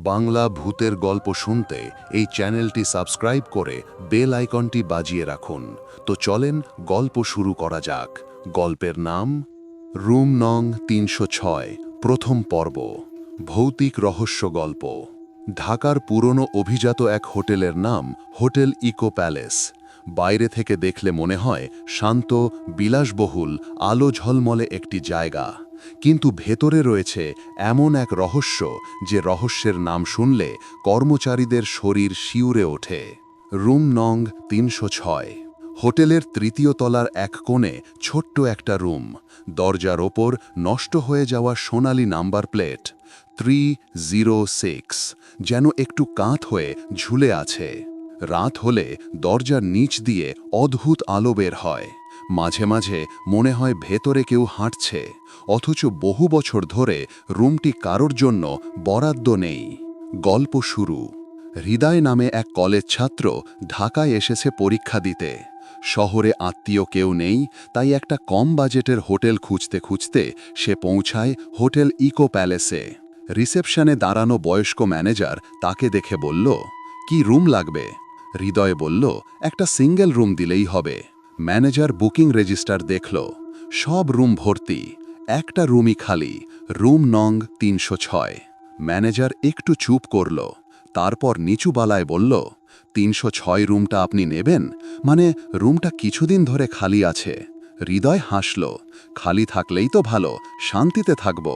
বাংলা ভূতের গল্প শুনতে এই চ্যানেলটি সাবস্ক্রাইব করে বেল আইকনটি বাজিয়ে রাখুন। তো চলেন গল্প শুরু করা যাক। গল্পের নাম রুম নং ৩০৬, প্রথম পর্ব। ভৌতিক রহস্য গল্প। ঢাকার পুরনো অভিজাত এক হোটেলের নাম হোটেল ইকো প্যালেস। বাইরে থেকে দেখলে মনে হয় শান্ত, বিলাসবহুল, আলো ঝলমলে একটি জায়গা, কিন্তু ভেতরে রয়েছে এমন এক রহস্য যে রহস্যের নাম শুনলে কর্মচারীদের শরীর শিউরে ওঠে। রুম নং ৩০৬। হোটেলের তৃতীয় তলার এক কোণে ছোট্ট একটা রুম। দরজার ওপর নষ্ট হয়ে যাওয়া সোনালি নাম্বার প্লেট 306 যেন একটু কাঁত হয়ে ঝুলে আছে। রাত হলে দরজার নিচ দিয়ে অদ্ভুত আলো বের হয়। মাঝে মাঝে মনে হয় ভেতরে কেউ হাঁটছে, অথচ বহু বছর ধরে রুমটি কারোর জন্য বরাদ্দ নেই। গল্প শুরু। হৃদয় নামে এক কলেজ ছাত্র ঢাকায় এসেছে পরীক্ষা দিতে। শহরে আত্মীয় কেউ নেই, তাই একটা কম বাজেটের হোটেল খুঁজতে খুঁজতে সে পৌঁছায় হোটেল ইকো প্যালেসে। রিসেপশনে দাঁড়ানো বয়স্ক ম্যানেজার তাকে দেখে বলল, কি রুম লাগবে? হৃদয় বলল, একটা সিঙ্গেল রুম দিলেই হবে। ম্যানেজার বুকিং রেজিস্টার দেখল, সব রুম ভর্তি, একটা রুমই খালি, রুম নং ৩০৬। ম্যানেজার একটু চুপ করল, তারপর নিচু গলায় বলল, ৩০৬ রুমটা আপনি নেবেন? মানে রুমটা কিছুদিন ধরে খালি আছে। হৃদয় হাসল, খালি থাকলেই তো ভালো, শান্তিতে থাকব।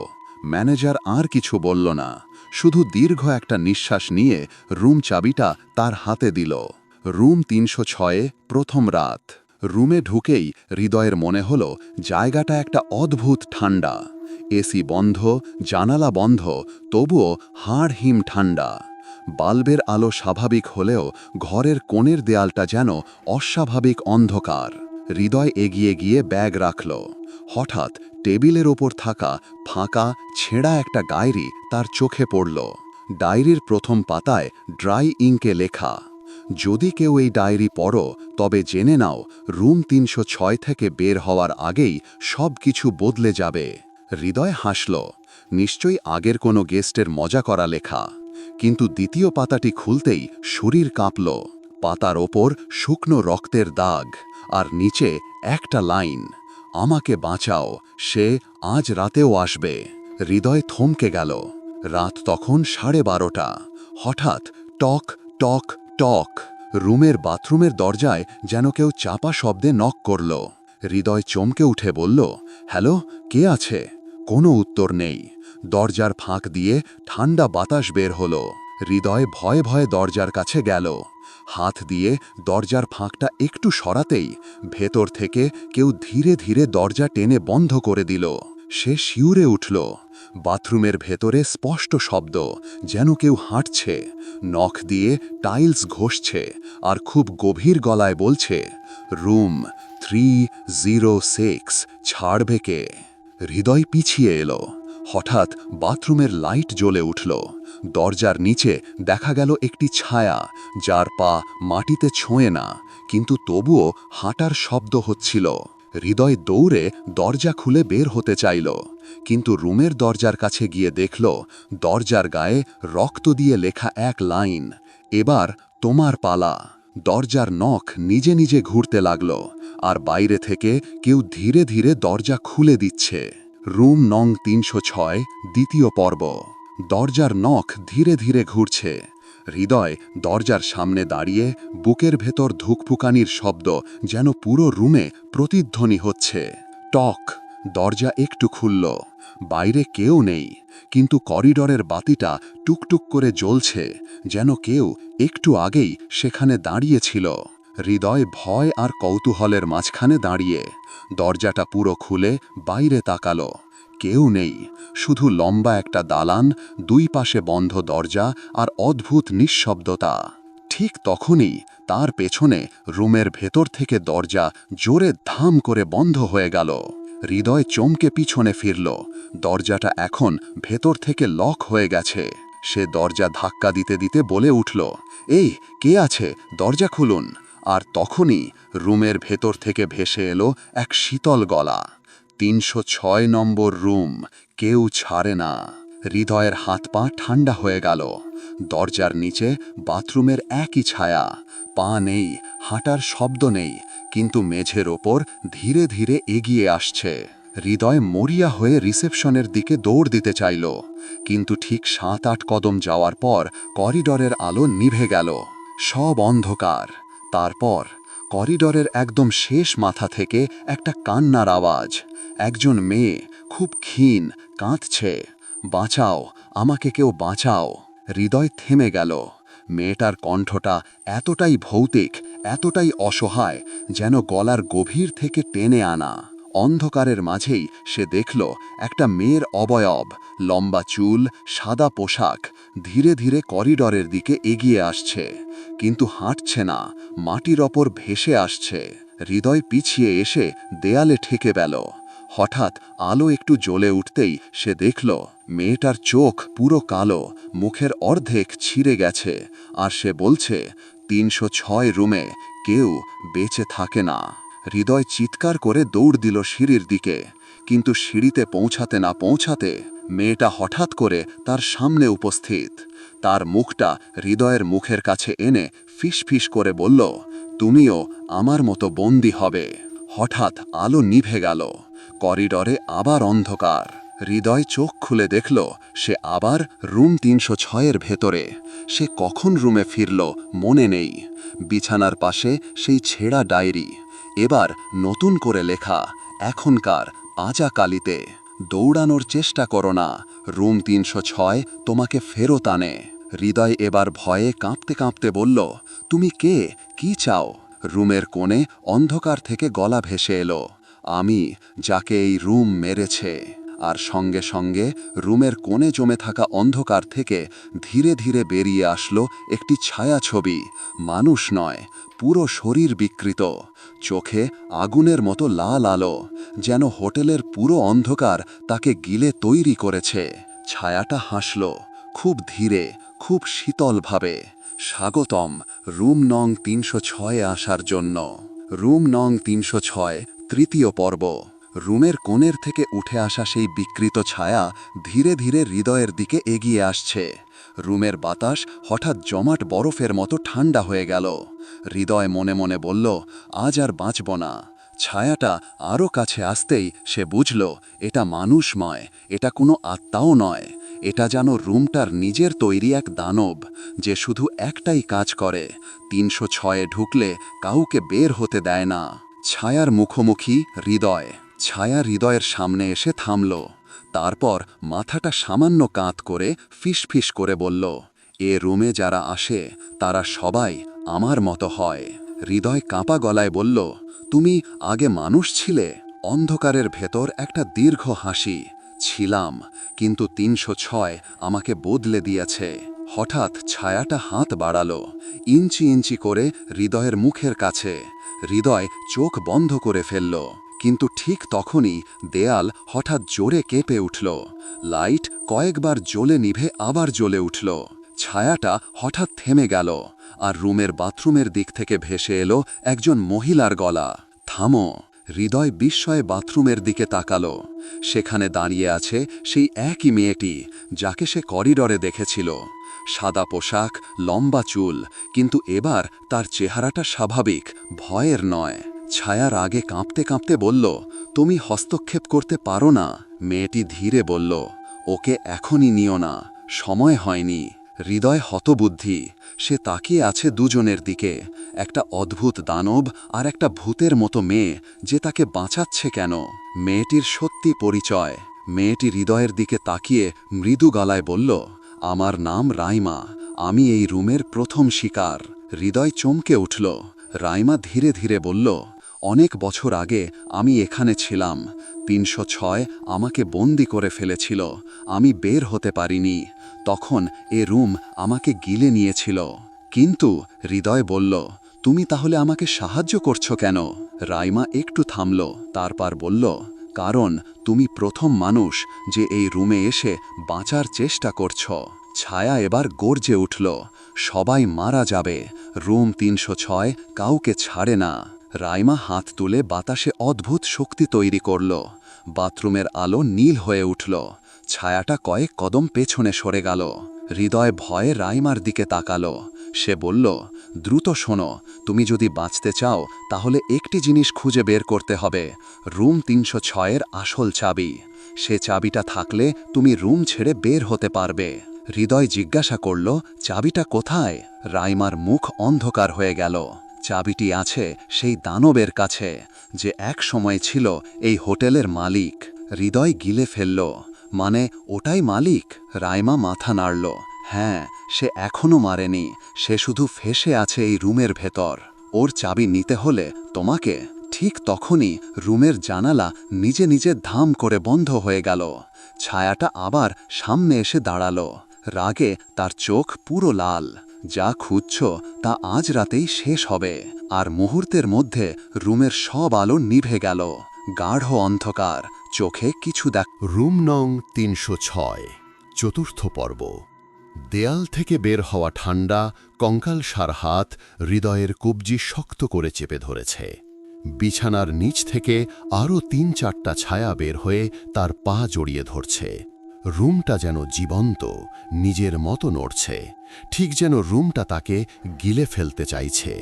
ম্যানেজার আর কিছু বলল না, শুধু দীর্ঘ একটা নিঃশ্বাস নিয়ে রুম চাবিটা তার হাতে দিল। রুম ৩০৬, প্রথম রাত। রুমে ঢুকেই হৃদয়ের মনে হল জায়গাটা একটা অদ্ভুত ঠান্ডা। এসি বন্ধ, জানালা বন্ধ, তবুও হাড় হিম ঠান্ডা। বাল্বের আলো স্বাভাবিক হলেও ঘরের কোণের দেয়ালটা যেন অস্বাভাবিক অন্ধকার। হৃদয় এগিয়ে গিয়ে ব্যাগ রাখল। হঠাৎ টেবিলের ওপর থাকা ফাঁকা ছেঁড়া একটা ডায়েরি তার চোখে পড়ল। ডায়েরির প্রথম পাতায় ড্রাই ইঙ্কে লেখা, যদি কেউ এই ডায়েরি পড়ো তবে জেনে নাও রুম ৩০৬ থেকে বের হওয়ার আগেই সব কিছু বদলে যাবে। হৃদয় হাসল, নিশ্চয়ই আগের কোনো গেস্টের মজা করা লেখা। কিন্তু দ্বিতীয় পাতাটি খুলতেই শরীর কাঁপল। পাতার ওপর শুকনো রক্তের দাগ, আর নিচে একটা লাইন, আমাকে বাঁচাও, সে আজ রাতেও আসবে। হৃদয় থমকে গেল। রাত তখন 12:30। হঠাৎ টক টক টক। রুমের বাথরুমের দরজায় যেন কেউ চাপা শব্দে নক করল। হৃদয় চমকে উঠে বলল, হ্যালো, কে আছে? কোনো উত্তর নেই। দরজার ফাঁক দিয়ে ঠান্ডা বাতাস বের হলো। হৃদয় ভয়ে ভয়ে দরজার কাছে গেল। হাত দিয়ে দরজার ফাঁকটা একটু সরাতেই ভেতর থেকে কেউ ধীরে ধীরে দরজা টেনে বন্ধ করে দিল। সে শিউরে উঠল। বাথরুমের ভেতরে স্পষ্ট শব্দ, যেন কেউ হাঁটছে, নখ দিয়ে টাইলস ঘষছে, আর খুব গভীর গলায় বলছে, রুম 306 ছাড়বে কে? হৃদয় পিছিয়ে এলো। হঠাৎ বাথরুমের লাইট জ্বলে উঠল। দরজার নিচে দেখা গেল একটি ছায়া, যার পা মাটিতে ছোঁয়ে না, কিন্তু তবুও হাঁটার শব্দ হচ্ছিল। হৃদয় দৌড়ে দরজা খুলে বের হতে চাইল, কিন্তু রুমের দরজার কাছে গিয়ে দেখল দরজার গায়ে রক্ত দিয়ে লেখা এক লাইন, এবার তোমার পালা। দরজার নখ নিজে নিজে ঘুরতে লাগল, আর বাইরে থেকে কেউ ধীরে ধীরে দরজা খুলে দিচ্ছে। রুম নং ৩০৬, দ্বিতীয় পর্ব। দরজার নখ ধীরে ধীরে ঘুরছে। হৃদয় দরজার সামনে দাঁড়িয়ে, বুকের ভেতর ধুকপুকানির শব্দ যেন পুরো রুমে প্রতিধ্বনি হচ্ছে। টক। দরজা একটু খুলল। বাইরে কেউ নেই, কিন্তু করিডরের বাতিটা টুকটুক করে জ্বলছে, যেন কেউ একটু আগেই সেখানে দাঁড়িয়েছিল। হৃদয় ভয় আর কৌতূহলের মাঝখানে দাঁড়িয়ে দরজাটা পুরো খুলে বাইরে তাকালো। কেউ নেই, শুধু লম্বা একটা দালান, দুই পাশে বন্ধ দরজা আর অদ্ভুত নিঃশব্দতা। ঠিক তখনই তার পেছনে রুমের ভেতর থেকে দরজা জোরে ধাম করে বন্ধ হয়ে গেল। হৃদয় চমকে পিছনে ফিরল। দরজাটা এখন ভেতর থেকে লক হয়ে গেছে। সে দরজা ধাক্কা দিতে দিতে বলে উঠল, এই, কে আছে? দরজা খুলুন। আর তখনই রুমের ভেতর থেকে ভেসে এলো এক শীতল গলা, ৩০৬ নম্বর রুম, কেউ ছাড়ে না। হৃদয়ের হাত পা ঠান্ডা হয়ে গেল। দরজার নিচে বাথরুমের একই ছায়া, পা নেই, হাঁটার শব্দ নেই, কিন্তু মেঝের ওপর ধীরে ধীরে এগিয়ে আসছে। হৃদয় মরিয়া হয়ে রিসেপশনের দিকে দৌড় দিতে চাইল, কিন্তু ঠিক 7-8 কদম যাওয়ার পর করিডরের আলো নিভে গেল। সব অন্ধকার। তারপর করিডরের একদম শেষ মাথা থেকে একটা কান্নার আওয়াজ। একজন মেয়ে, খুব ক্ষীণ, কাঁদছে, বাঁচাও, আমাকে কেউ বাঁচাও। হৃদয় থেমে গেল। মেয়েটার কণ্ঠটা এতটাই ভৌতিক, এতটাই অসহায়, যেন গলার গভীর থেকে টেনে আনা। অন্ধকারের মাঝেই সে দেখল একটা মেয়ের অবয়ব, লম্বা চুল, সাদা পোশাক, ধীরে ধীরে করিডরের দিকে এগিয়ে আসছে, কিন্তু হাঁটছে না, মাটির ওপর ভেসে আসছে। হৃদয় পিছিয়ে এসে দেয়ালে ঠেকে গেল। হঠাৎ আলো একটু জ্বলে উঠতেই সে দেখল মেয়েটার চোখ পুরো কালো, মুখের অর্ধেক ছিঁড়ে গেছে, আর সে বলছে, 306 রুমে কেউ বেঁচে থাকে না। হৃদয় চিৎকার করে দৌড় দিল সিঁড়ির দিকে, কিন্তু সিঁড়িতে পৌঁছাতে না পৌঁছাতে মেয়েটা হঠাৎ করে তার সামনে উপস্থিত। তার মুখটা হৃদয়ের মুখের কাছে এনে ফিসফিস করে বলল, তুমিও আমার মতো বন্দী হবে। হঠাৎ আলো নিভে গেল। করিডরে আবার অন্ধকার। হৃদয় চোখ খুলে দেখল সে আবার রুম 306-এর ভেতরে। সে কখন রুমে ফিরল মনে নেই। বিছানার পাশে সেই ছেঁড়া ডায়েরি, এবার নতুন করে লেখা, এখনকার আজা কালিতে, দৌড়ানোর চেষ্টা করো না, রুম 306 তোমাকে ফেরত আনে। হৃদয় এবার ভয়ে কাঁপতে কাঁপতে বলল, তুমি কে, কি চাও? রুমের কোণে অন্ধকার থেকে গলা ভেসে এলো, আমি, যাকে এই রুম মেরেছে। আর সঙ্গে সঙ্গে রুমের কোণে জমে থাকা অন্ধকার থেকে ধীরে ধীরে বেরিয়ে আসলো একটি ছায়াছবি। মানুষ নয়, পুরো শরীর বিকৃত, চোখে আগুনের মতো লাল আলো, যেন হোটেলের পুরো অন্ধকার তাকে গিলে তৈরি করেছে। ছায়াটা হাসল, খুব ধীরে, খুব শীতলভাবে। স্বাগতম রুম নং 306-এ আসার জন্য। রুম নং 306, তৃতীয় পর্ব। রুমের কোণের থেকে উঠে আসা সেই বিকৃত ছায়া ধীরে ধীরে হৃদয়ের দিকে এগিয়ে আসছে। রুমের বাতাস হঠাৎ জমাট বরফের মতো ঠান্ডা হয়ে গেল। হৃদয় মনে মনে বলল, আজ আর বাঁচব না। ছায়াটা আরও কাছে আসতেই সে বুঝল এটা মানুষ নয়, এটা কোনো আত্মাও নয়, এটা যেন রুমটার নিজের তৈরি এক দানব, যে শুধু একটাই কাজ করে, 306-এ ঢুকলে কাউকে বের হতে দেয় না। ছায়ার মুখোমুখি হৃদয়। ছায়া হৃদয়ের সামনে এসে থামল। তারপর মাথাটা সামান্য কাঁধ করে ফিসফিস করে বলল, এ রুমে যারা আসে তারা সবাই আমার মতো হয়। হৃদয় কাঁপা গলায় বলল, তুমি আগে মানুষ ছিলে? অন্ধকারের ভেতর একটা দীর্ঘ হাসি। ছিলাম, কিন্তু 306 আমাকে বদলে দিয়েছে। হঠাৎ ছায়াটা হাত বাড়ালো, ইঞ্চি ইঞ্চি করে হৃদয়ের মুখের কাছে। হৃদয় চোখ বন্ধ করে ফেলল, কিন্তু ঠিক তখনই দেয়াল হঠাৎ জোরে কেঁপে উঠল। লাইট কয়েকবার জ্বলে নিভে আবার জ্বলে উঠল। ছায়াটা হঠাৎ থেমে গেল, আর রুমের বাথরুমের দিক থেকে ভেসে এলো একজন মহিলার গলা, থামো। হৃদয় বিস্ময়ে বাথরুমের দিকে তাকালো। সেখানে দাঁড়িয়ে আছে সেই একই মেয়েটি যাকে সে করিডরে দেখেছিল। সাদা পোশাক, লম্বা চুল, কিন্তু এবার তার চেহারাটা স্বাভাবিক, ভয়ের নয়। ছায়ার আগে কাঁপতে কাঁপতে বলল, তুমি হস্তক্ষেপ করতে পারো না। মেয়েটি ধীরে বলল, ওকে এখনই নিও না, সময় হয়নি। হৃদয় হতবুদ্ধি। সে তাকিয়ে আছে দুজনের দিকে, একটা অদ্ভুত দানব আর একটা ভূতের মতো মেয়ে যে তাকে বাঁচাচ্ছে কেন। মেয়েটির সত্যি পরিচয়। মেয়েটি হৃদয়ের দিকে তাকিয়ে মৃদু গলায় বলল, আমার নাম রাইমা, আমি এই রুমের প্রথম শিকার। হৃদয় চমকে উঠল। রাইমা ধীরে ধীরে বলল, অনেক বছর আগে আমি এখানে ছিলাম, 306 আমাকে বন্দি করে ফেলেছিল, আমি বের হতে পারিনি। তখন এ রুম আমাকে গিলে নিয়েছিল। কিন্তু হৃদয় বলল, তুমি তাহলে আমাকে সাহায্য করছো কেন? রাইমা একটু থামল, তারপর বলল, কারণ তুমি প্রথম মানুষ যে এই রুমে এসে বাঁচার চেষ্টা করছ। ছায়া এবার গর্জে উঠল, সবাই মারা যাবে, রুম 306 কাউকে ছাড়ে না। রাইমা হাত তুলে বাতাসে অদ্ভুত শক্তি তৈরি করল। বাথরুমের আলো নীল হয়ে উঠল। ছায়াটা কয়েক কদম পেছনে সরে গেল। হৃদয় ভয়ে রাইমার দিকে তাকালো। সে বলল, দ্রুত শোনো, তুমি যদি বাঁচতে চাও তাহলে একটি জিনিস খুঁজে বের করতে হবে, রুম ৩০৬-এর আসল চাবি। সে চাবিটা থাকলে তুমি রুম ছেড়ে বের হতে পারবে। হৃদয় জিজ্ঞাসা করল, চাবিটা কোথায়? রাইমার মুখ অন্ধকার হয়ে গেল। চাবিটি আছে সেই দানবের কাছে, যে এক সময় ছিল এই হোটেলের মালিক। হৃদয় গিলে ফেলল, মানে ওটাই মালিক? রাইমা মাথা নাড়ল। হ্যাঁ, সে এখনো মারেনি, সে শুধু ফেঁসে আছে এই রুমের ভেতর। ওর চাবি নিতে হলে তোমাকে। ঠিক তখনই রুমের জানালা নিজে নিজে ধাম করে বন্ধ হয়ে গেল। ছায়াটা আবার সামনে এসে দাঁড়ালো। রাগে তার চোখ পুরো লাল। যা খুঁজছ তা আজ রাতেই শেষ হবে। আর মুহূর্তের মধ্যে রুমের সব আলো নিভে গেল। গাঢ় অন্ধকার, চোখে কিছু রুম নং ৩০৬, চতুর্থ পর্ব। দেয়াল থেকে বের হওয়া ঠান্ডা কঙ্কালসার হাত হৃদয়ের কবজি শক্ত করে চেপে ধরেছে। বিছানার নিচ থেকে আরও ৩-৪টা ছায়া বের হয়ে তার পা জড়িয়ে ধরছে। রুমটা যেন জীবন্ত, নিজের মতো নড়ছে, ঠিক যেন রুমটা তাকে গিলে ফেলতে চাইছে।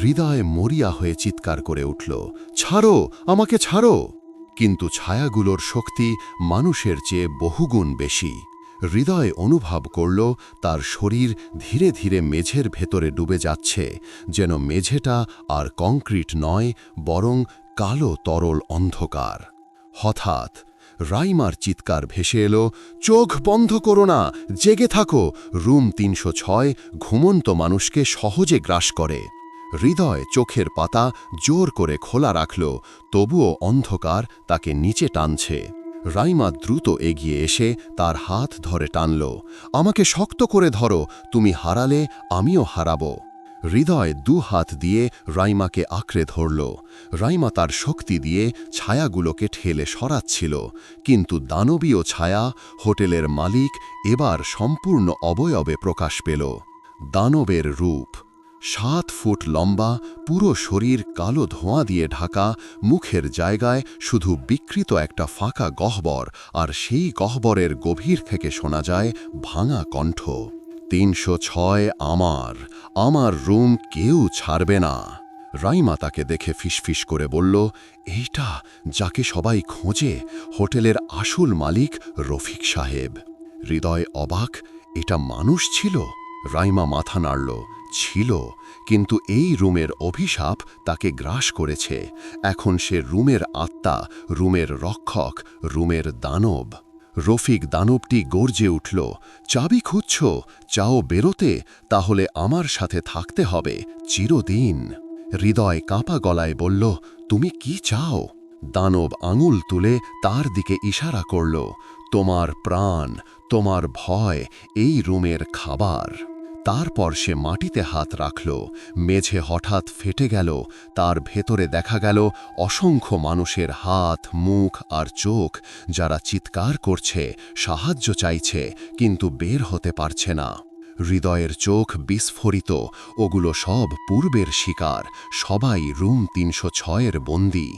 হৃদয় মরিয়া হয়ে চিৎকার করে উঠল, ছাড়ো, আমাকে ছাড়ো! কিন্তু ছায়াগুলোর শক্তি মানুষের চেয়ে বহুগুণ বেশি। হৃদয় অনুভব করল তার শরীর ধীরে ধীরে মেঝের ভেতরে ডুবে যাচ্ছে, যেন মেঝেটা আর কংক্রিট নয়, বরং কালো তরল অন্ধকার। হঠাৎ রাইমার চিৎকার ভেসে এলো, চোখ বন্ধ করো না, জেগে থাকো! রুম ৩০৬ ঘুমন্ত মানুষকে সহজে গ্রাস করে। হৃদয় চোখের পাতা জোর করে খোলা রাখল, তবুও অন্ধকার তাকে নিচে টানছে। রাইমা দ্রুত এগিয়ে এসে তার হাত ধরে টানল, আমাকে শক্ত করে ধরো, তুমি হারালে আমিও হারাবো। হৃদয় ২ হাত দিয়ে রাইমাকে আঁকড়ে ধরল। রাইমা তার শক্তি দিয়ে ছায়াগুলোকে ঠেলে সরাচ্ছিল, কিন্তু দানবীয় ছায়া, হোটেলের মালিক, এবার সম্পূর্ণ অবয়বে প্রকাশ পেল। দানবের রূপ, ৭ ফুট লম্বা, পুরো শরীর কালো ধোঁয়া দিয়ে ঢাকা, মুখের জায়গায় শুধু বিকৃত একটা ফাঁকা গহ্বর, আর সেই গহ্বরের গভীর থেকে শোনা যায় ভাঙা কণ্ঠ, ৩০৬ আমার, আমার রুম কেউ ছাড়বে না। রাইমা তাকে দেখে ফিসফিস করে বলল, এইটা যাকে সবাই খোঁজে, হোটেলের আসল মালিক রফিক সাহেব। হৃদয় অবাক, এটা মানুষ ছিল? রাইমা মাথা নাড়ল, ছিল, কিন্তু এই রুমের অভিশাপ তাকে গ্রাস করেছে। এখন সে রুমের আত্মা, রুমের রক্ষক, রুমের দানব। রফিক দানবটি গর্জে উঠল, চাবি খুঁজছ? চাও বেরোতে? তাহলে আমার সাথে থাকতে হবে চিরদিন। হৃদয় কাঁপা গলায় বলল, তুমি কি চাও? দানব আঙুল তুলে তার দিকে ইশারা করল, তোমার প্রাণ, তোমার ভয় এই রুমের খাবার। তারপর সে মাটিতে হাত রাখল। মেঝে হঠাৎ ফেটে গেল। তার ভেতরে দেখা গেল অসংখ্য মানুষের হাত, মুখ আর চোখ, যারা চিৎকার করছে, সাহায্য চাইছে, কিন্তু বের হতে পারছে না। হৃদয়ের চোখ বিস্ফোরিত, ওগুলো সব পূর্বের শিকার, সবাই রুম ৩০৬-এর বন্দী।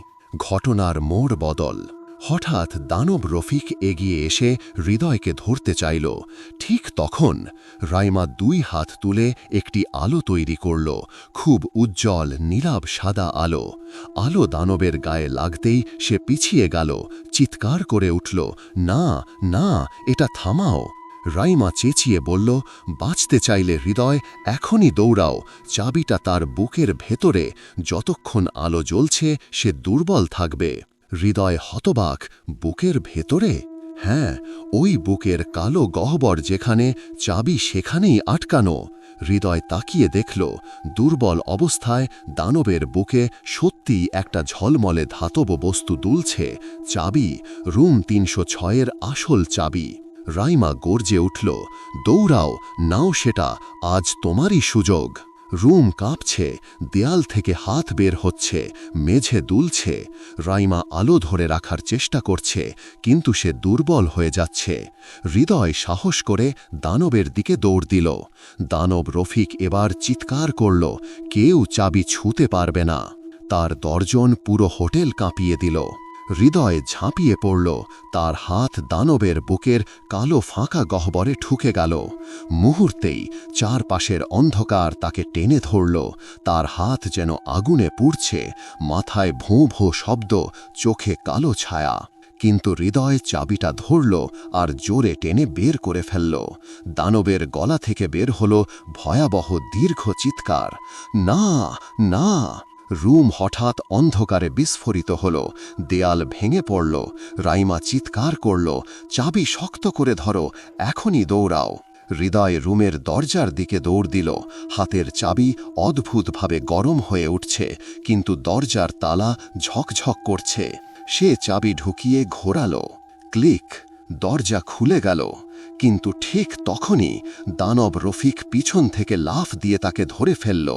ঘটনার মোড় বদল। হঠাৎ দানব রফিক এগিয়ে এসে হৃদয়কে ধরতে চাইল। ঠিক তখন রাইমা ২ হাত তুলে একটি আলো তৈরি করল, খুব উজ্জ্বল নীলাভ সাদা আলো। আলো দানবের গায়ে লাগতেই সে পিছিয়ে গেল, চিৎকার করে উঠল, না, না, এটা থামাও। রাইমা চেঁচিয়ে বলল, বাঁচতে চাইলে হৃদয় এখনই দৌড়াও, চাবিটা তার বুকের ভেতরে, যতক্ষণ আলো জ্বলছে সে দুর্বল থাকবে। হৃদয় হতবাক, বুকের ভেতরে? হ্যাঁ, ওই বুকের কালো গহ্বর যেখানে, চাবি সেখানেই আটকানো। হৃদয় তাকিয়ে দেখল, দুর্বল অবস্থায় দানবের বুকে সত্যিই একটা ঝলমলে ধাতব বস্তু দুলছে, চাবি, রুম ৩০৬-এর আসল চাবি। রাইমা গর্জে উঠল, দৌড়াও, নাও সেটা, আজ তোমারই সুযোগ। রুম কাঁপছে, দেয়াল থেকে হাত বের হচ্ছে, মেঝে দুলছে। রাইমা আলো ধরে রাখার চেষ্টা করছে, কিন্তু সে দুর্বল হয়ে যাচ্ছে। হৃদয় সাহস করে দানবের দিকে দৌড় দিল। দানব রফিক এবার চিৎকার করল, কেউ চাবি ছুঁতে পারবে না। তার দর্জন পুরো হোটেল কাঁপিয়ে দিল। হৃদয় ঝাঁপিয়ে পড়ল, তার হাত দানবের বুকের কালো ফাঁকা গহ্বরে ঠুকে গেল। মুহূর্তেই চারপাশের অন্ধকার তাকে টেনে ধরল, তার হাত যেন আগুনে পুড়ছে, মাথায় ভোঁ ভোঁ শব্দ, চোখে কালো ছায়া। কিন্তু হৃদয় চাবিটা ধরল আর জোরে টেনে বের করে ফেলল। দানবের গলা থেকে বের হল ভয়াবহ দীর্ঘ চিৎকার, না, না! রুম হঠাৎ অন্ধকারে বিস্ফোরিত হল, দেয়াল ভেঙে পড়ল। রাইমা চিৎকার করল, চাবি শক্ত করে ধরো, এখনই দৌড়াও। হৃদয় রুমের দরজার দিকে দৌড় দিল। হাতের চাবি অদ্ভুতভাবে গরম হয়ে উঠছে, কিন্তু দরজার তালা ঝকঝক করছে। সে চাবি ঢুকিয়ে ঘোরালো, ক্লিক, দরজা খুলে গেল। কিন্তু ঠিক তখনই দানব রফিক পিছন থেকে লাফ দিয়ে তাকে ধরে ফেলল।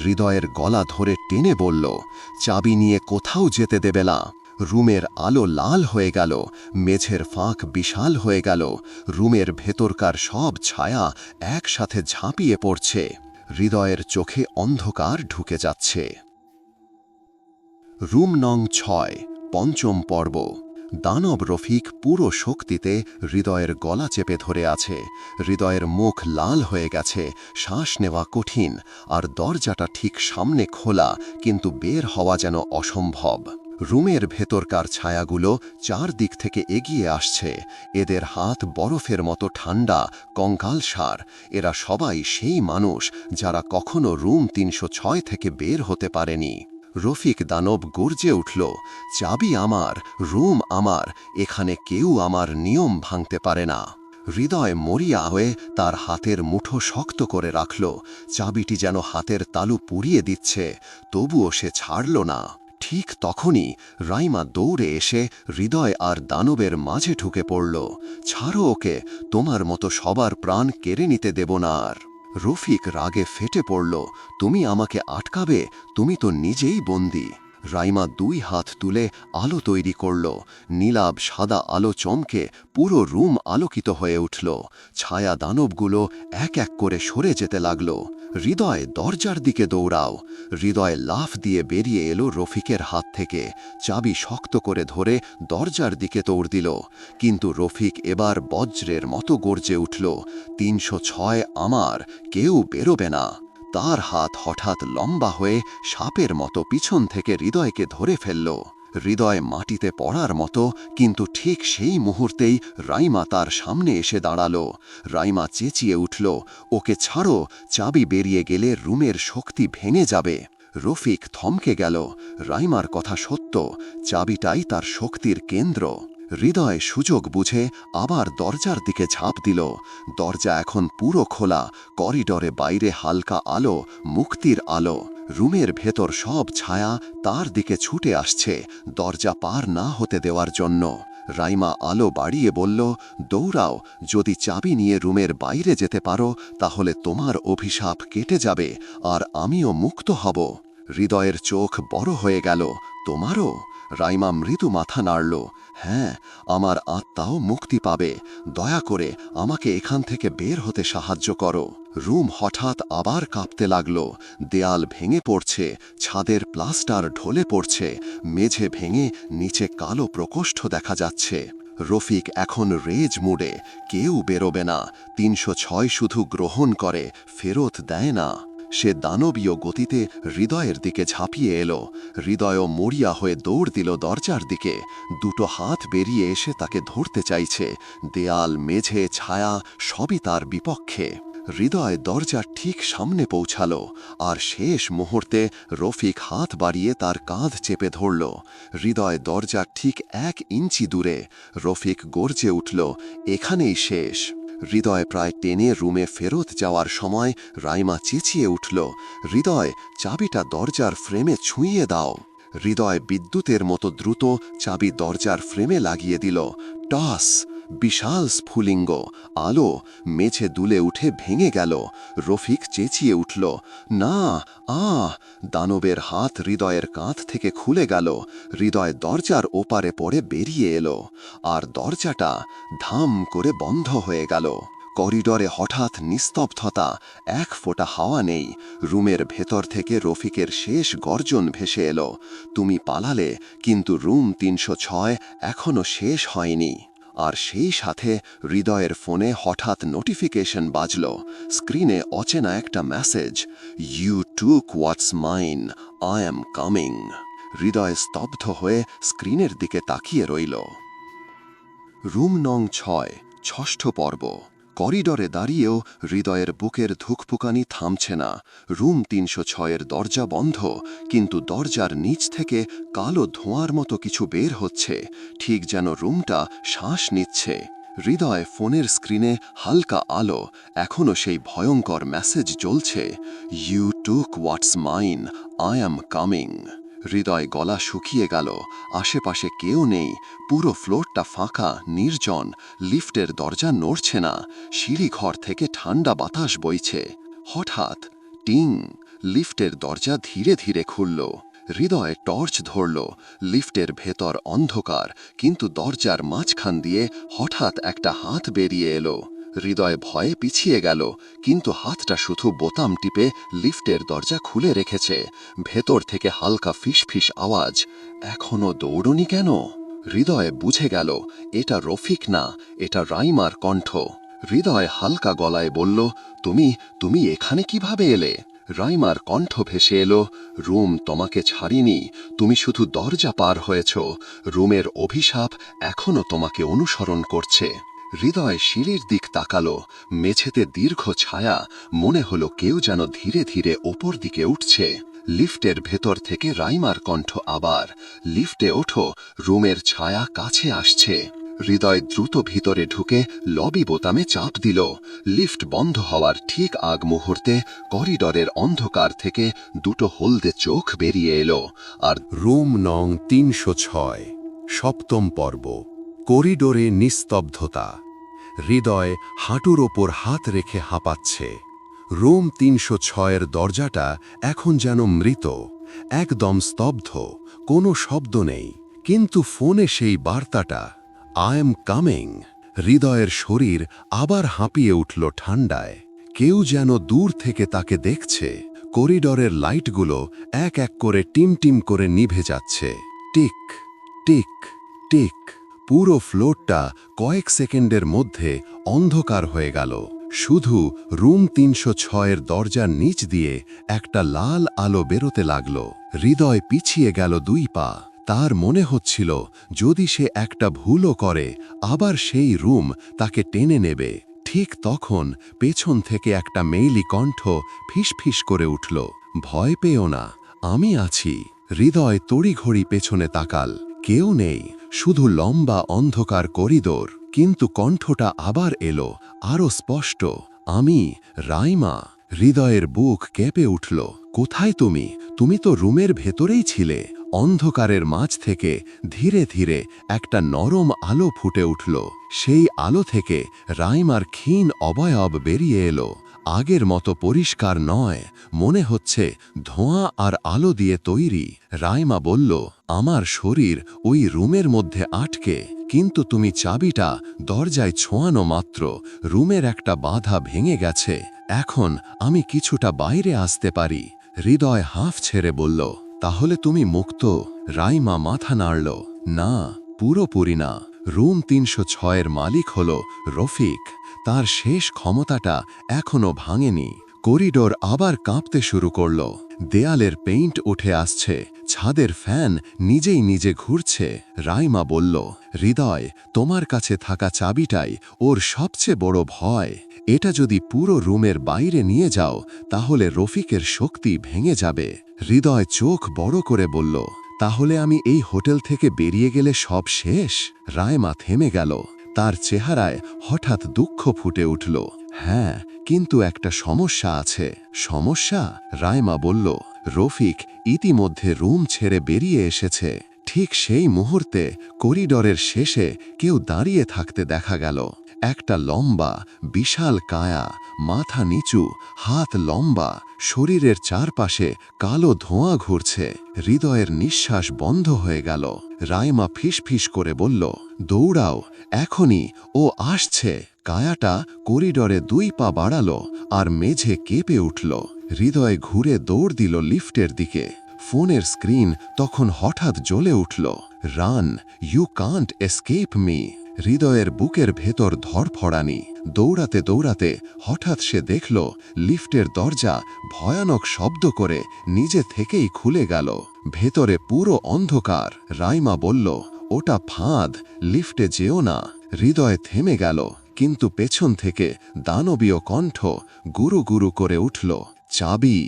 হৃদয়ের গলা ধরে টেনে বলল, চাবি নিয়ে কোথাও যেতে দেবে না। রুমের আলো লাল হয়ে গেল, মেঝের ফাঁক বিশাল হয়ে গেল, রুমের ভেতরকার সব ছায়া একসাথে ঝাঁপিয়ে পড়ছে। হৃদয়ের চোখে অন্ধকার ঢুকে যাচ্ছে। রুম নং ৬, পঞ্চম পর্ব। দানব রফিক পুরো শক্তিতে হৃদয়ের গলা চেপে ধরে আছে। হৃদয়ের মুখ লাল হয়ে গেছে, শ্বাস নেওয়া কঠিন, আর দরজাটা ঠিক সামনে খোলা, কিন্তু বের হওয়া যেন অসম্ভব। রুমের ভেতরকার ছায়াগুলো চারদিক থেকে এগিয়ে আসছে। এদের হাত বরফের মতো ঠান্ডা, কঙ্কালসার। এরা সবাই সেই মানুষ যারা কখনো রুম ৩০৬ থেকে বের হতে পারেনি। রফিক দানব গর্জে উঠল, চাবি আমার, রুম আমার, এখানে কেউ আমার নিয়ম ভাঙতে পারে না। হৃদয় মরিয়া হয়ে তার হাতের মুঠো শক্ত করে রাখল, চাবিটি যেন হাতের তালু পুড়িয়ে দিচ্ছে, তবুও সে ছাড়ল না। ঠিক তখনই রাইমা দৌড়ে এসে হৃদয় আর দানবের মাঝে ঢুকে পড়ল। ছাড়ো ওকে, তোমার মতো সবার প্রাণ কেড়ে নিতে দেব না আর। রফিক রাগে ফেটে পড়ল, তুমি আমাকে আটকাবে? তুমি তো নিজেই বন্দী। রাইমা দুই হাত তুলে আলো তৈরি করল। নীলাভ সাদা আলো চমকে পুরো রুম আলোকিত হয়ে উঠল। ছায়া দানবগুলো এক এক করে সরে যেতে লাগল। হৃদয়, দরজার দিকে দৌড়াও। হৃদয় লাফ দিয়ে বেরিয়ে এলো রফিকের হাত থেকে, চাবি শক্ত করে ধরে দরজার দিকে দৌড় দিল। কিন্তু রফিক এবার বজ্রের মতো গর্জে উঠল, ৩০৬ আমার, কেউ বেরোবে না। তার হাত হঠাৎ লম্বা হয়ে সাপের মতো পিছন থেকে হৃদয়কে ধরে ফেলল। হৃদয় মাটিতে পড়ার মতো, কিন্তু ঠিক সেই মুহূর্তেই রাইমা তার সামনে এসে দাঁড়ালো। রাইমা চেঁচিয়ে উঠল, ওকে ছাড়ো, চাবি বেরিয়ে গেলে রুমের শক্তি ভেঙে যাবে। রফিক থমকে গেল। রাইমার কথা সত্য, চাবিটাই তার শক্তির কেন্দ্র। হৃদয় সুযোগ বুঝে আবার দরজার দিকে ঝাঁপ দিল। দরজা এখন পুরো খোলা, করিডরে বাইরে হালকা আলো, মুক্তির আলো। রুমের ভেতর সব ছায়া তার দিকে ছুটে আসছে, দরজা পার না হতে দেওয়ার জন্য। রাইমা আলো বাড়িয়ে বলল, দৌড়াও, যদি চাবি নিয়ে রুমের বাইরে যেতে পারো তাহলে তোমার অভিশাপ কেটে যাবে, আর আমিও মুক্ত হব। হৃদয়ের চোখ বড় হয়ে গেল, তোমারও? রাইমা মৃদু মাথা নাড়ল, হ্যাঁ, আমার আত্মাও মুক্তি পাবে। দয়া করে আমাকে এখান থেকে বের হতে সাহায্য করো। রুম হঠাৎ আবার কাঁপতে লাগল। দেয়াল ভেঙে পড়ছে, ছাদের প্লাস্টার ঢলে পড়ছে, মেঝে ভেঙে নিচে কালো প্রকোষ্ঠ দেখা যাচ্ছে। রফিক এখন রেজ মুডে, কেউ বেরোবে না। ৩০৬ শুধু গ্রহণ করে, ফেরত দেয় না। সে দানবীয় গতিতে হৃদয়ের দিকে ঝাঁপিয়ে এলো। হৃদয়ও মরিয়া হয়ে দৌড় দিল দরজার দিকে। দুটো হাত বেরিয়ে এসে তাকে ধরতে চাইছে। দেয়াল, মেঝে, ছায়া সবই তার বিপক্ষে। হৃদয় দরজার ঠিক সামনে পৌঁছালো, আর শেষ মুহূর্তে রফিক হাত বাড়িয়ে তার কাঁধ চেপে ধরল। হৃদয় দরজার ঠিক ১ ইঞ্চি দূরে। রফিক গর্জে উঠল, এখানেই শেষ। হৃদয় প্রায় টেনে রুমে ফেরত যাওয়ার সময় রাইমা চেঁচিয়ে উঠল, হৃদয়, চাবিটা দরজার ফ্রেমে ছুঁইয়ে দাও। হৃদয় বিদ্যুতের মতো দ্রুত চাবি দরজার ফ্রেমে লাগিয়ে দিল। টস! বিশাল স্ফুলিঙ্গ, আলো, মেঝে দুলে উঠে ভেঙে গেল। রফিক চেঁচিয়ে উঠল, না! দানবের হাত হৃদয়ের কাঁধ থেকে খুলে গেল। হৃদয় দরজার ওপারে পড়ে বেরিয়ে এলো, আর দরজাটা ধাম করে বন্ধ হয়ে গেল। করিডরে হঠাৎ নিস্তব্ধতা, এক ফোঁটা হাওয়া নেই। রুমের ভেতর থেকে রফিকের শেষ গর্জন ভেসে এলো, তুমি পালালে, কিন্তু রুম ৩০৬ এখনো শেষ হয়নি। আর সেই সাথে হৃদয়ের ফোনে হঠাৎ নোটিফিকেশন বাজল। স্ক্রিনে অচেনা একটা message, you took what's mine, I am coming. হৃদয় স্তব্ধ হয়ে স্ক্রিনের দিকে তাকিয়ে রইল। রুম নং ৬, ষষ্ঠ পর্ব। করিডরে দাঁড়িয়েও হৃদয়ের বুকের ধুকপুকানি থামছে না। রুম ৩০৬-এর দরজা বন্ধ, কিন্তু দরজার নিচ থেকে কালো ধোঁয়ার মতো কিছু বের হচ্ছে, ঠিক যেন রুমটা শ্বাস নিচ্ছে। হৃদয় ফোনের স্ক্রিনে হালকা আলো, এখনও সেই ভয়ঙ্কর মেসেজ জ্বলছে, you took what's mine, I am coming. হৃদয় গলা শুকিয়ে গেল। আশেপাশে কেউ নেই, পুরো ফ্লোরটা ফাঁকা, নির্জন। লিফটের দরজা নড়ছে না, সিঁড়িঘর থেকে ঠান্ডা বাতাস বইছে। হঠাৎ টিং, লিফটের দরজা ধীরে ধীরে খুলল। হৃদয় টর্চ ধরল। লিফটের ভেতর অন্ধকার, কিন্তু দরজার মাঝখান দিয়ে হঠাৎ একটা হাত বেরিয়ে এলো। হৃদয় ভয়ে পিছিয়ে গেল, কিন্তু হাতটা শুধু বোতাম টিপে লিফটের দরজা খুলে রেখেছে। ভেতর থেকে হালকা ফিসফিস আওয়াজ, এখনো দৌড়নি কেন? হৃদয় বুঝে গেল এটা রফিক না, এটা রাইমার কণ্ঠ। হৃদয় হালকা গলায় বলল, তুমি এখানে কিভাবে এলে? রাইমার কণ্ঠ ভেসে এলো, রুম তোমাকে ছাড়িনি, তুমি শুধু দরজা পার হয়েছ। রুমের অভিশাপ এখনো তোমাকে অনুসরণ করছে। হৃদয় সিঁড়ির দিক তাকালো, মেঝেতে দীর্ঘ ছায়া, মনে হলো কেউ যেন ধীরে ধীরে ওপর দিকে উঠছে। লিফটের ভেতর থেকে রাইমার কণ্ঠ আবার, লিফটে ওঠো, রুমের ছায়া কাছে আসছে। হৃদয় দ্রুত ভিতরে ঢুকে লবি বোতামে চাপ দিল। লিফট বন্ধ হওয়ার ঠিক আগ মুহূর্তে করিডরের অন্ধকার থেকে দুটো হলদে চোখ বেরিয়ে এলো। আর রুম নং ৩০৬, সপ্তম পর্ব। করিডোরে নিস্তব্ধতা। হৃদয় হাঁটুর ওপর হাত রেখে হাঁপাচ্ছে। রুম ৩০৬-এর দরজাটা এখন যেন মৃত, একদম স্তব্ধ, কোনো শব্দ নেই। কিন্তু ফোনে সেই বার্তাটা, আই এম কামিং। হৃদয়ের শরীর আবার হাঁপিয়ে উঠল ঠান্ডায়। কেউ যেন দূর থেকে তাকে দেখছে। করিডরের লাইটগুলো এক এক করে টিম করে নিভে যাচ্ছে। Tick tick tick. পুরো ফ্লোরটা কয়েক সেকেন্ডের মধ্যে অন্ধকার হয়ে গেল। শুধু রুম ৩০৬-এর দরজার নিচ দিয়ে একটা লাল আলো বেরোতে লাগল। হৃদয় পিছিয়ে গেল ২ পা। তার মনে হচ্ছিল যদি সে একটা ভুলও করে, আবার সেই রুম তাকে টেনে নেবে। ঠিক তখন পেছন থেকে একটা মেইলি কণ্ঠ ফিসফিস করে উঠল, ভয় পেও না, আমি আছি। হৃদয় তড়িঘড়ি পেছনে তাকাল, কেউ নেই, শুধু লম্বা অন্ধকার করিডোর। কিন্তু কণ্ঠটা আবার এলো, আরো স্পষ্ট, আমি রাইমা। হৃদয়ের বুক কেঁপে উঠল, কোথায় তুমি? তুমি তো রুমের ভেতরেই ছিলে। অন্ধকারের মাঝ থেকে ধীরে ধীরে একটা নরম আলো ফুটে উঠল। সেই আলো থেকে রাইমার ক্ষীণ অবয়ব বেরিয়ে এলো। আগের মতো পরিষ্কার নয়, মনে হচ্ছে ধোঁয়া আর আলো দিয়ে তৈরি। রাইমা বলল, আমার শরীর ওই রুমের মধ্যে আটকে, কিন্তু তুমি চাবিটা দরজায় ছোঁয়ানো মাত্র রুমের একটা বাধা ভেঙে গেছে। এখন আমি কিছুটা বাইরে আসতে পারি। হৃদয় হাঁফ ছেড়ে বলল, তাহলে তুমি মুক্ত? রাইমা মাথা নাড়ল, না, পুরোপুরি না। রুম ৩০৬-এর মালিক হল রফিক। তার শেষ ক্ষমতাটা এখনো ভাঙেনি। করিডোর আবার কাঁপতে শুরু করল। দেয়ালের পেইন্ট উঠে আসছে, ছাদের ফ্যান নিজেই নিজে ঘুরছে। রাইমা বলল, হৃদয়, তোমার কাছে থাকা চাবিটাই ওর সবচেয়ে বড় ভয়। এটা যদি পুরো রুমের বাইরে নিয়ে যাও, তাহলে রফিকের শক্তি ভেঙে যাবে। হৃদয় চোখ বড় করে বলল, তাহলে আমি এই হোটেল থেকে বেরিয়ে গেলে সব শেষ? রাইমা থেমে গেল। তার চেহারায় হঠাৎ দুঃখ ফুটে উঠল। হ্যাঁ, কিন্তু একটা সমস্যা আছে। সমস্যা? রাইমা বলল, রফিক ইতিমধ্যে রুম ছেড়ে বেরিয়ে এসেছে। ঠিক সেই মুহূর্তে করিডরের শেষে কেউ দাঁড়িয়ে থাকতে দেখা গেল। একটা লম্বা, বিশাল কায়া, মাথা নিচু, হাত লম্বা, শরীরের চারপাশে কালো ধোঁয়া ঘুরছে। হৃদয়ের নিঃশ্বাস বন্ধ হয়ে গেল। রাইমা ফিস করে বলল, দৌড়াও, এখনই, ও আসছে। কায়াটা করিডরে 2 পা বাড়ালো আর মেঝে কেঁপে উঠল। হৃদয় ঘুরে দৌড় দিল লিফটের দিকে। ফোনের স্ক্রিন তখন হঠাৎ জ্বলে উঠল, run, you can't escape me. হৃদয়ের বুকের ভেতর ধড়ফড়ানি। দৌড়াতে দৌড়াতে হঠাৎ সে দেখল লিফটের দরজা ভয়ানক শব্দ করে নিজে থেকেই খুলে গেল। ভেতরে পুরো অন্ধকার। রাইমা বলল, ওটা ফাঁদ, লিফটে যেও না। হৃদয় থেমে গেল, কিন্তু পেছন থেকে দানবীয় কণ্ঠ গুরু গুরু করে উঠল, চাবি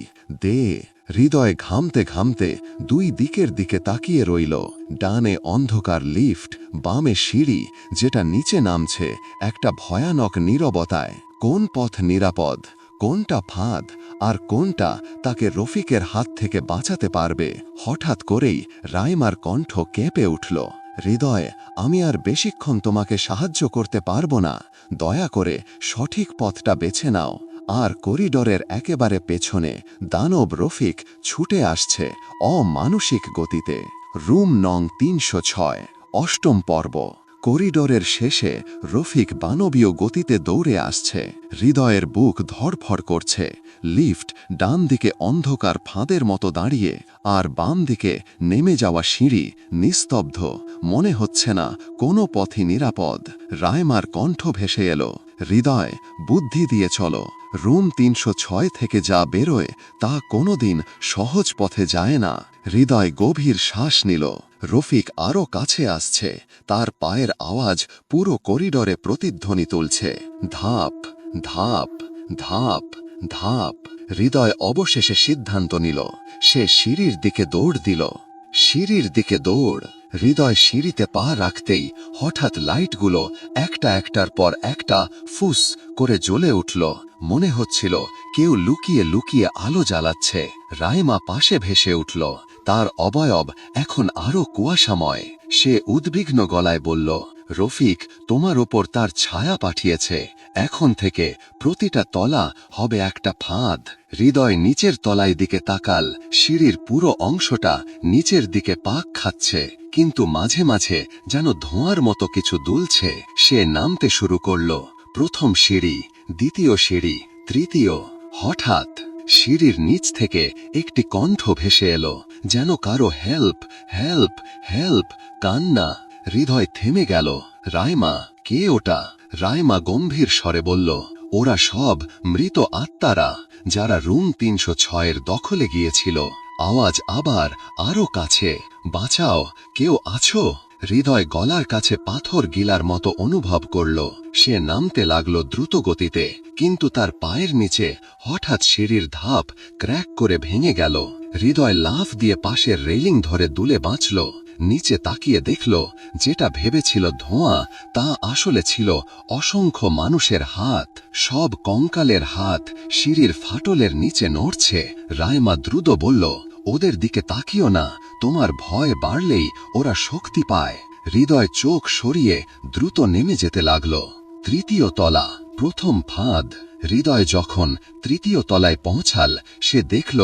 দে। হৃদয় ঘামতে ঘামতে 2 দিকের দিকে তাকিয়ে রইল। ডানে অন্ধকার লিফট, বামে সিঁড়ি যেটা নিচে নামছে একটা ভয়ানক নীরবতায়। কোন পথ নিরাপদ, কোনটা ফাঁদ, আর কোনটা তাকে রফিকের হাত থেকে বাঁচাতে পারবে? হঠাৎ করেই রাইমার কণ্ঠ কেঁপে উঠল, হৃদয়, আমি আর বেশিক্ষণ তোমাকে সাহায্য করতে পারবো না। দয়া করে সঠিক পথটা বেছে নাও। আর করিডরের একেবারে পেছনে দানব রফিক ছুটে আসছে অমানুষিক গতিতে। রুম নং 306, 8ম পর্ব। করিডরের শেষে রফিক মানবীয় গতিতে দৌড়ে আসছে। হৃদয়ের বুক ধড়ফড় করছে। লিফট ডান দিকে অন্ধকার ফাঁদের মতো দাঁড়িয়ে, আর বাম দিকে নেমে যাওয়া সিঁড়ি নিস্তব্ধ। মনে হচ্ছে না কোনো পথই নিরাপদ। রাইমার কণ্ঠ ভেসে এলো, হৃদয়, বুদ্ধি দিয়ে চলো। রুম 306 থেকে যা বেরোয় তা কোনোদিন সহজ পথে যায় না। হৃদয় গভীর শ্বাস নিল। রফিক আরও কাছে আসছে। তার পায়ের আওয়াজ পুরো করিডরে প্রতিধ্বনি তুলছে। ধাপ ধাপ ধাপ ধাপ। হৃদয় অবশেষে সিদ্ধান্ত নিল, সে সিঁড়ির দিকে দৌড় দিল। সিঁড়ির দিকে দৌড়। হৃদয় সিঁড়িতে পা রাখতেই হঠাৎ লাইটগুলো একটা একটার পর একটা ফুস করে জ্বলে উঠল। মনে হচ্ছিল কেউ লুকিয়ে লুকিয়ে আলো জ্বালাচ্ছে। রাইমা পাশে ভেসে উঠল। তার অবয়ব এখন আরো কুয়াশাময়। সে উদ্বিগ্ন গলায় বলল, রফিক তোমার ওপর তার ছায়া পাঠিয়েছে। এখন থেকে প্রতিটা তলা হবে একটা ফাঁদ। হৃদয় নিচের তলায় দিকে তাকাল। সিঁড়ির পুরো অংশটা নিচের দিকে পাক খাচ্ছে, কিন্তু মাঝে মাঝে যেন ধোঁয়ার মতো কিছু দুলছে। সে নামতে শুরু করল। প্রথম সিঁড়ি, দ্বিতীয় সিঁড়ি, তৃতীয়। হঠাৎ সিঁড়ির নিচ থেকে একটি কণ্ঠ ভেসে এলো, যেন কারো হেল্প হেল্প হেল্প কান্না। হৃদয় থেমে গেল। রাইমা, কে ওটা? রাইমা গম্ভীর স্বরে বলল, ওরা সব মৃত আত্মারা, যারা রুম 306-এর দখলে গিয়েছিল। আওয়াজ আবার আরো কাছে, বাঁচাও, কেউ আছো? হৃদয় গলার কাছে পাথর গিলার মতো অনুভব করল। সে নামতে লাগলো দ্রুত গতিতে, কিন্তু তার পায়ের নিচে হঠাৎ সিঁড়ির ধাপ ক্র্যাক করে ভেঙে গেল। হৃদয় লাফ দিয়ে পাশের রেলিং ধরে দুলে বাঁচল। নিচে তাকিয়ে দেখল, যেটা ভেবেছিল ধোঁয়া তা আসলে ছিল অসংখ্য মানুষের হাত। সব কঙ্কালের হাত সিঁড়ির ফাটলের নিচে নড়ছে। রাইমা দ্রুত বলল, ওদের দিকে তাকিও না, তোমার ভয় বাড়লেই ওরা শক্তি পায়। হৃদয় চোখ সরিয়ে দ্রুত নেমে যেতে লাগল। তৃতীয় তলা, প্রথম ফাঁদ। হৃদয় যখন তৃতীয় তলায় পৌঁছাল, সে দেখল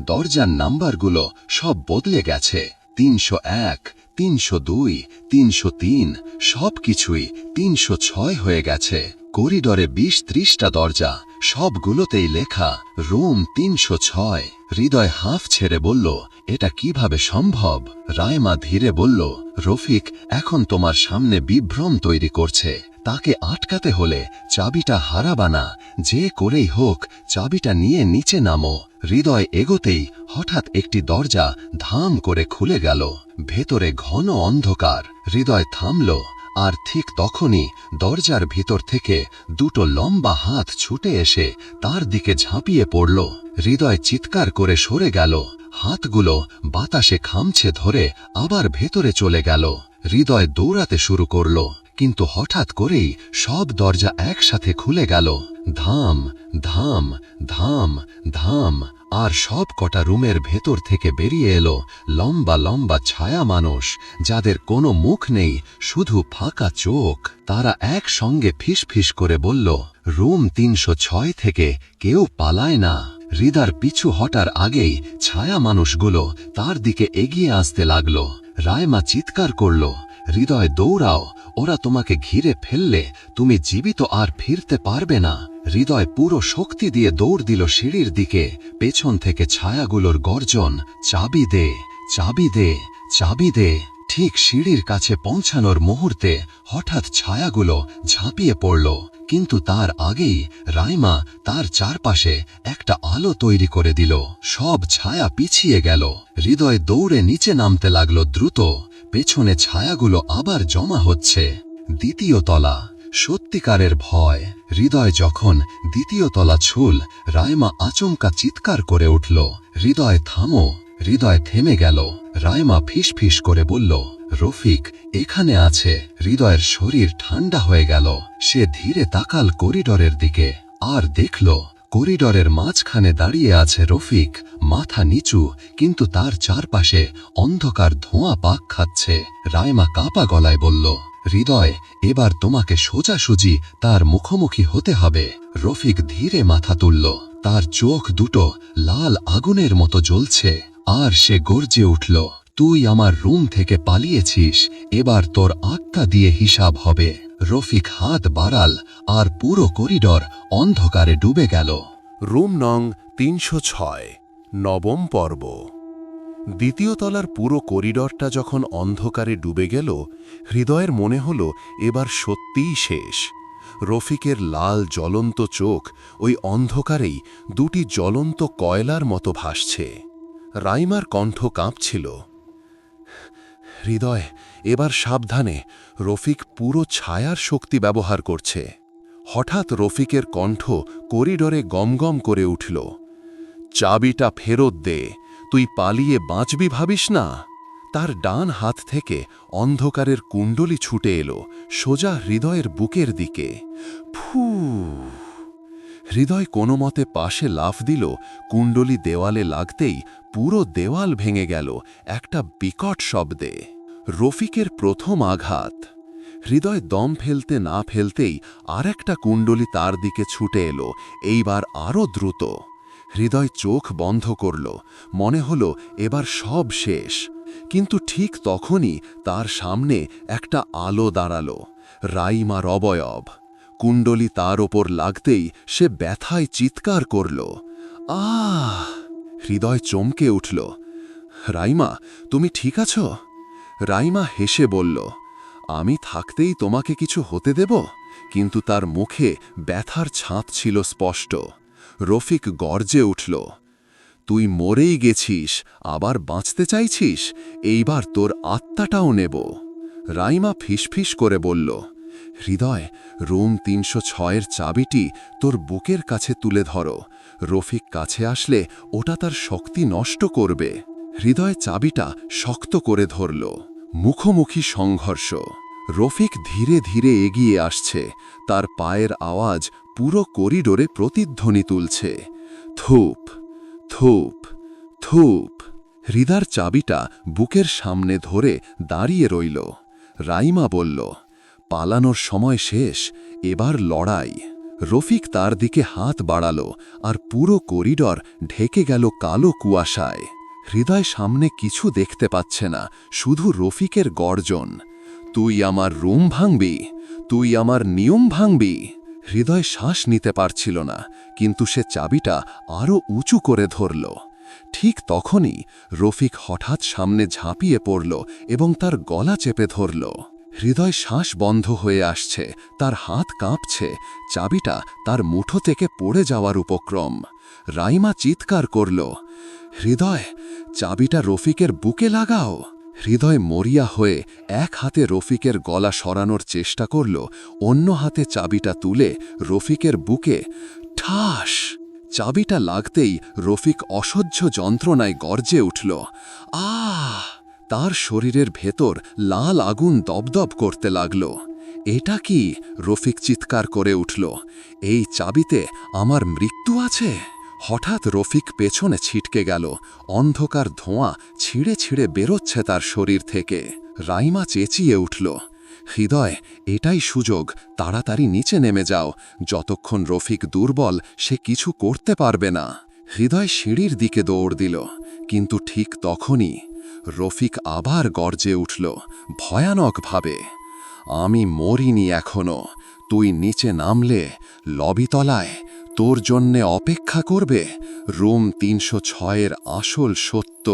দরজার নাম্বারগুলো সব বদলে গেছে। 301, 302, 303, সবকিছুই 306 হয়ে গেছে। করিডরে 20-30টা দরজা, সবগুলোতেই লেখা রুম 306। হৃদয় হাঁফ ছেড়ে বলল, এটা কিভাবে সম্ভব? রাইমা ধীরে বলল, রফিক এখন তোমার সামনে বিভ্রম তৈরি করছে। তাকে আটকাতে হলে চাবিটা হারাবা না। যে করেই হোক চাবিটা নিয়ে নিচে নামো। হৃদয় এগোতেই হঠাৎ একটি দরজা ধাম করে খুলে গেল। ভেতরে ঘন অন্ধকার। হৃদয় থামল, আর ঠিক তখনই দরজার ভিতর থেকে 2টো লম্বা হাত ছুটে এসে তার দিকে ঝাঁপিয়ে পড়ল। হৃদয় চিৎকার করে সরে গেল। হাতগুলো বাতাসে খামছে ধরে আবার ভেতরে চলে গেল। হৃদয় দৌড়াতে শুরু করল, কিন্তু হঠাৎ করেই সব দরজা একসাথে খুলে গেল। ধাম ধাম ধাম ধাম। আর সব কটা রুমের ভেতর থেকে বেরিয়ে এলো লম্বা লম্বা ছায়া মানুষ, যাদের কোনো মুখ নেই, শুধু ফাঁকা চোখ। তারা একসঙ্গে ফিসফিস করে বলল, রুম 306 থেকে কেউ পালায় না। হৃদয়ের পিছু হটার আগেই ছায়া মানুষগুলো তার দিকে এগিয়ে আসতে লাগলো। রাইমা চিৎকার করল, হৃদয় দৌড়াও, ওরা তোমাকে ঘিরে ফেললে তুমি জীবিত আর ফিরতে পারবে না। হৃদয় পুরো শক্তি দিয়ে দৌড় দিল সিঁড়ির দিকে। পেছন থেকে ছায়াগুলোর গর্জন, চাবি দে, চাবি দে, চাবি দে। ঠিক সিঁড়ির কাছে পৌঁছানোর মুহূর্তে হঠাৎ ছায়াগুলো ঝাঁপিয়ে পড়ল, কিন্তু তার আগেই রাইমা তার চারপাশে একটা আলো তৈরি করে দিল। সব ছায়া পিছিয়ে গেল। হৃদয় দৌড়ে নিচে নামতে লাগলো দ্রুত। পেছনে ছায়াগুলো আবার জমা হচ্ছে। দ্বিতীয় তলা। সত্যিকারের ভয়। হৃদয় যখন দ্বিতীয় তলা ছুল, রাইমা আচমকা চিৎকার করে উঠল, হৃদয় থামো। হৃদয় থেমে গেল। রাইমা ফিসফিস করে বলল, রফিক এখানে আছে। হৃদয়ের শরীর ঠান্ডা হয়ে গেল। সে ধীরে তাকাল করিডরের দিকে, আর দেখল করিডরের মাঝখানে দাঁড়িয়ে আছে রফিক, মাথা নিচু, কিন্তু তার চারপাশে অন্ধকার ধোঁয়া পাক খাচ্ছে। রাইমা কাঁপা গলায় বলল, হৃদয় এবার তোমাকে সোজাসুজি তার মুখোমুখি হতে হবে। রফিক ধীরে মাথা তুলল। তার চোখ দুটো লাল আগুনের মতো জ্বলছে, আর সে গর্জে উঠল, তুই আমার রুম থেকে পালিয়েছিস, এবার তোর আত্মা দিয়ে হিসাব হবে। রফিক হাত বাড়াল, আর পুরো করিডর অন্ধকারে ডুবে গেল। রুম নং ৩০৬, নবম পর্ব। দ্বিতীয় তলার পুরো করিডরটা যখন অন্ধকারে ডুবে গেল, হৃদয়ের মনে হল এবার সত্যিই শেষ। রফিকের লাল জ্বলন্ত চোখ ওই অন্ধকারেই দুটি জ্বলন্ত কয়লার মতো ভাসছে। রাইমার কণ্ঠ কাঁপছিল, হৃদয় এবার সাবধানে, রফিক পুরো ছায়ার শক্তি ব্যবহার করছে। হঠাৎ রফিকের কণ্ঠ করিডরে গমগম করে উঠল, চাবিটা ফেরত দে, তুই পালিয়ে বাঁচবি ভাবিস না। তার ডান হাত থেকে অন্ধকারের কুণ্ডলি ছুটে এলো সোজা হৃদয়ের বুকের দিকে। ফু! হৃদয় কোনো মতে পাশে লাফ দিল। কুণ্ডলি দেওয়ালে লাগতেই পুরো দেওয়াল ভেঙে গেল একটা বিকট শব্দে। রফিকের প্রথম আঘাত। হৃদয় দম ফেলতে না ফেলতেই আর একটা কুণ্ডলি তার দিকে ছুটে এলো, এইবার আরও দ্রুত। হৃদয় চোখ বন্ধ করল, মনে হলো এবার সব শেষ। কিন্তু ঠিক তখনই তার সামনে একটা আলো দাঁড়ালো, রাইমার অবয়ব। কুণ্ডলি তার ওপর লাগতেই সে ব্যথায় চিৎকার করল, আহ! হৃদয় চমকে উঠল, রাইমা তুমি ঠিক আছো? রাইমা হেসে বলল, আমি থাকতেই তোমাকে কিছু হতে দেব? কিন্তু তার মুখে ব্যথার ছাপ ছিল স্পষ্ট। রফিক গর্জে উঠল, তুই মরেই গেছিস, আবার বাঁচতে চাইছিস? এইবার তোর আত্মাটাও নেব। রাইমা ফিসফিস করে বলল, হৃদয় রুম ৩০৬-এর চাবিটি তোর বুকের কাছে তুলে ধরো। রফিক কাছে আসলে ওটা তার শক্তি নষ্ট করবে। হৃদয় চাবিটা শক্ত করে ধরল। মুখোমুখি সংঘর্ষ। রফিক ধীরে ধীরে এগিয়ে আসছে, তার পায়ের আওয়াজ পুরো করিডোরে প্রতিধ্বনি তুলছে। থুপ থুপ থুপ। হৃদার চাবিটা বুকের সামনে ধরে দাঁড়িয়ে রইল। রাইমা বলল, পালানোর সময় শেষ, এবার লড়াই। রফিক তার দিকে হাত বাড়াল, আর পুরো করিডর ঢেকে গেল কালো কুয়াশায়। হৃদয় সামনে কিছু দেখতে পাচ্ছে না, শুধু রফিকের গর্জন, তুই আমার রুম ভাঙবি, তুই আমার নিয়ম ভাঙবি। হৃদয় শ্বাস নিতে পারছিল না, কিন্তু সে চাবিটা আরও উঁচু করে ধরল। ঠিক তখনই রফিক হঠাৎ সামনে ঝাঁপিয়ে পড়ল এবং তার গলা চেপে ধরল। হৃদয় শ্বাস বন্ধ হয়ে আসছে, তার হাত কাঁপছে, চাবিটা তার মুঠো থেকে পড়ে যাওয়ার উপক্রম। রাইমা চিৎকার করল, হৃদয় চাবিটা রফিকের বুকে লাগাও। হৃদয় মরিয়া হয়ে এক হাতে রফিকের গলা সরানোর চেষ্টা করল, অন্য হাতে চাবিটা তুলে রফিকের বুকে ঠাস। চাবিটা লাগতেই রফিক অসহ্য যন্ত্রণায় গর্জে উঠল, আহ! তার শরীরের ভেতর লাল আগুন দপদপ করতে লাগল। এটা কি? রফিক চিৎকার করে উঠল, এই চাবিতে আমার মৃত্যু আছে। হঠাৎ রফিক পেছনে ছিটকে গেল, অন্ধকার ধোঁয়া ছিঁড়ে ছিঁড়ে বেরোচ্ছে তার শরীর থেকে। রাইমা চেঁচিয়ে উঠল, হৃদয় এটাই সুযোগ, তাড়াতাড়ি নিচে নেমে যাও, যতক্ষণ রফিক দুর্বল সে কিছু করতে পারবে না। হৃদয় সিঁড়ির দিকে দৌড় দিল, কিন্তু ঠিক তখনই রফিক আবার গর্জে উঠল ভয়ানকভাবে। আমি মরিনি এখনো, তুই নিচে নামলে লবিতলায় তোর জন্যে অপেক্ষা করবে রুম ৩০৬-এর আসল সত্য।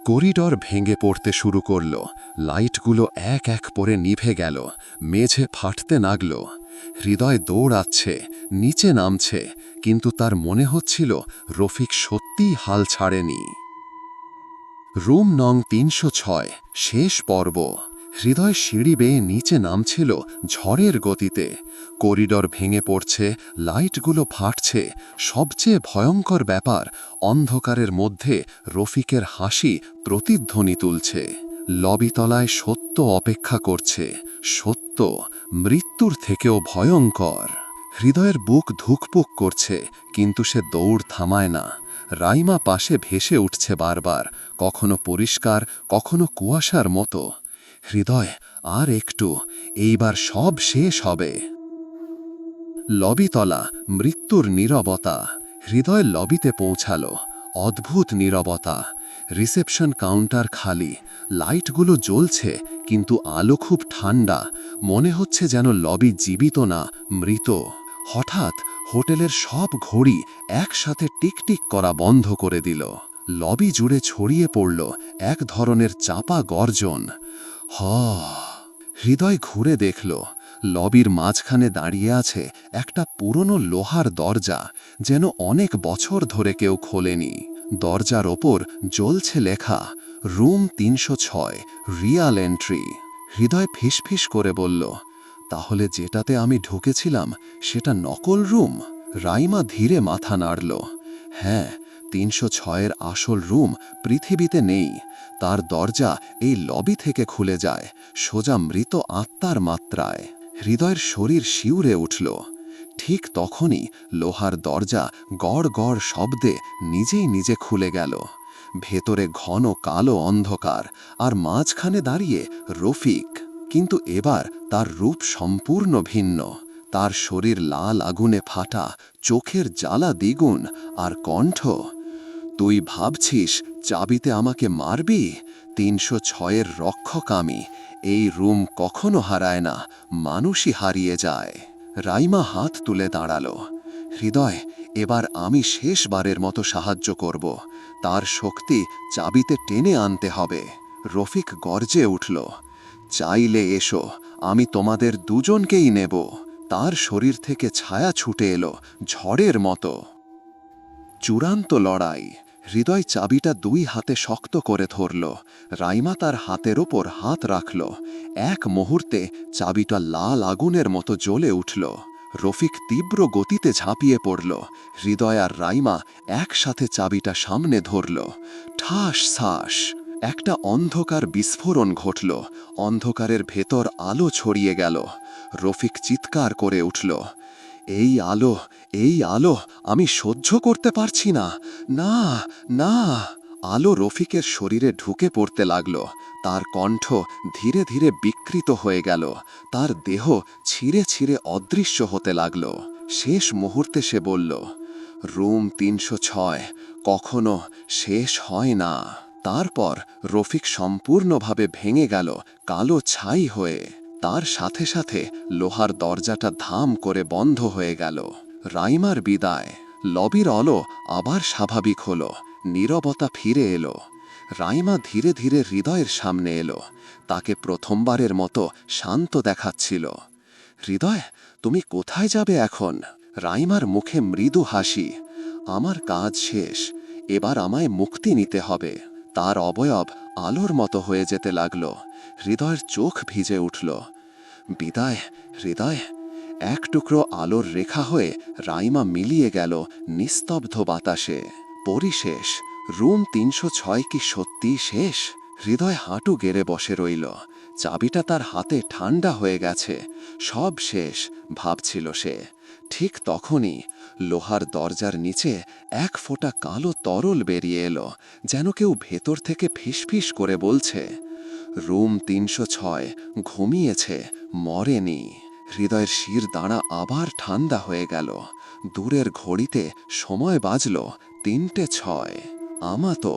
করিডর ভেঙে পড়তে শুরু করল, লাইটগুলো এক এক করে নিভে গেল, মেঝে ফাটতে লাগল। হৃদয় দৌড়াচ্ছে, নিচে নামছে, কিন্তু তার মনে হচ্ছিল রফিক সত্যিই হাল ছাড়েনি। রুম নং ৩০৬, শেষ পর্ব। হৃদয় সিঁড়ি বেয়ে নিচে নামছিল ঝড়ের গতিতে। করিডর ভেঙে পড়ছে, লাইটগুলো ফাটছে। সবচেয়ে ভয়ঙ্কর ব্যাপার, অন্ধকারের মধ্যে রফিকের হাসি প্রতিধ্বনি তুলছে। লবিতলায় সত্য অপেক্ষা করছে, সত্য মৃত্যুর থেকেও ভয়ঙ্কর। হৃদয়ের বুক ধুকপুক করছে, কিন্তু সে দৌড় থামায় না। রাইমা পাশে ভেসে উঠছে বারবার, কখনো পরিষ্কার, কখনো কুয়াশার মতো। হৃদয়, আর একটু, এইবার সব শেষ হবে। লবিতলা, মৃত্যুর নীরবতা। হৃদয় লবিতে পৌঁছাল। অদ্ভুত নীরবতা। রিসেপশন কাউন্টার খালি, লাইটগুলো জ্বলছে, কিন্তু আলো খুব ঠান্ডা। মনে হচ্ছে যেন লবি জীবিত না, মৃত। হঠাৎ হোটেলের সব ঘড়ি একসাথে টিকটিক করা বন্ধ করে দিল। লবি জুড়ে ছড়িয়ে পড়ল এক ধরনের চাপা গর্জন। হৃদয় ঘুরে দেখল, লবির মাঝখানে দাঁড়িয়ে আছে একটা পুরনো লোহার দরজা, যেন অনেক বছর ধরে কেউ খোলেনি। দরজার ওপর জ্বলছে লেখা রুম ৩০৬, রিয়াল এন্ট্রি। হৃদয় ফিসফিস করে বলল, তাহলে যেটাতে আমি ঢুকেছিলাম সেটা নকল রুম? রাইমা ধীরে মাথা নাড়ল। হ্যাঁ, ৩০৬-এর আসল রুম পৃথিবীতে নেই। তার দরজা এই লবি থেকে খুলে যায়, সোজা মৃত আত্মার মাত্রায়। হৃদয়ের শরীর শিউরে উঠল। ঠিক তখনই লোহার দরজা গড় গড় শব্দে নিজেই নিজে খুলে গেল। ভেতরে ঘন কালো অন্ধকার, আর মাঝখানে দাঁড়িয়ে রফিক। কিন্তু এবার তার রূপ সম্পূর্ণ ভিন্ন। তার শরীর লাল আগুনে ফাটা, চোখের জ্বালা দ্বিগুণ, আর কণ্ঠ, তুই ভাবছিস চাবিতে আমাকে মারবি? ৩০৬-এর রক্ষক আমি। এই রুম কখনো হারায় না, মানুষই হারিয়ে যায়। রাইমা হাত তুলে দাঁড়াল। হৃদয়, এবার আমি শেষবারের মতো সাহায্য করব। তার শক্তি চাবিতে টেনে আনতে হবে। রফিক গর্জে উঠল, চাইলে এসো, আমি তোমাদের দুজনকেই নেব। তার শরীর থেকে ছায়া ছুটে এলো ঝড়ের মতো। চূড়ান্ত লড়াই। হৃদয় চাবিটা দুই হাতে শক্ত করে ধরল। রাইমা তার হাতের ওপর হাত রাখল। এক মুহূর্তে চাবিটা লাল আগুনের মতো জ্বলে উঠল। রফিক তীব্র গতিতে ঝাঁপিয়ে পড়ল। হৃদয় আর রাইমা একসাথে চাবিটা সামনে ধরল। ঠাস ছাস একটা অন্ধকার বিস্ফোরণ ঘটল। অন্ধকারের ভেতর আলো ছড়িয়ে গেল। রফিক চিৎকার করে উঠল, এই আলো, এই আলো, আমি সহ্য করতে পারছি না, না, না। আলো রফিকের শরীরে ঢুকে পড়তে লাগল। তার কণ্ঠ ধীরে ধীরে বিকৃত হয়ে গেল। তার দেহ ছিঁড়ে ছিঁড়ে অদৃশ্য হতে লাগল। শেষ মুহূর্তে সে বলল, রুম ৩০৬ কখনো শেষ হয় না। তারপর রফিক সম্পূর্ণভাবে ভেঙে গেল, কালো ছাই হয়ে। তার সাথে সাথে লোহার দরজাটা ধাম করে বন্ধ হয়ে গেল। রাইমার বিদায়। লবির আলো আবার স্বাভাবিক হল। নীরবতা ফিরে এলো। রাইমা ধীরে ধীরে হৃদয়ের সামনে এলো। তাকে প্রথমবারের মতো শান্ত দেখাচ্ছিল। হৃদয়, তুমি কোথায় যাবে এখন? রাইমার মুখে মৃদু হাসি। আমার কাজ শেষ, এবার আমায় মুক্তি নিতে হবে। তার অবয়ব আলোর মতো হয়ে যেতে লাগল। হৃদয়ের চোখ ভিজে উঠল। বিদায় হৃদয়। এক টুকরো আলোর রেখা হয়ে রাইমা মিলিয়ে গেল নিস্তব্ধ বাতাসে। পরিশেষ। রুম ৩০৬ কি সত্যিই শেষ? হৃদয় হাঁটু গেড়ে বসে রইল। চাবিটা তার হাতে ঠান্ডা হয়ে গেছে। সব শেষ, ভাবছিল সে। ঠিক তখনই লোহার দরজার নিচে এক ফোঁটা কালো তরল বেরিয়ে এলো, যেন কেউ ভেতর থেকে ফিসফিস করে বলছে, রুম ৩০৬ ঘুমিয়েছে, মরেনি। হৃদয়ের শির দাঁড়া আবার ঠান্ডা হয়ে গেল। দূরের ঘড়িতে সময় বাজল ৩:০৬। আমাতো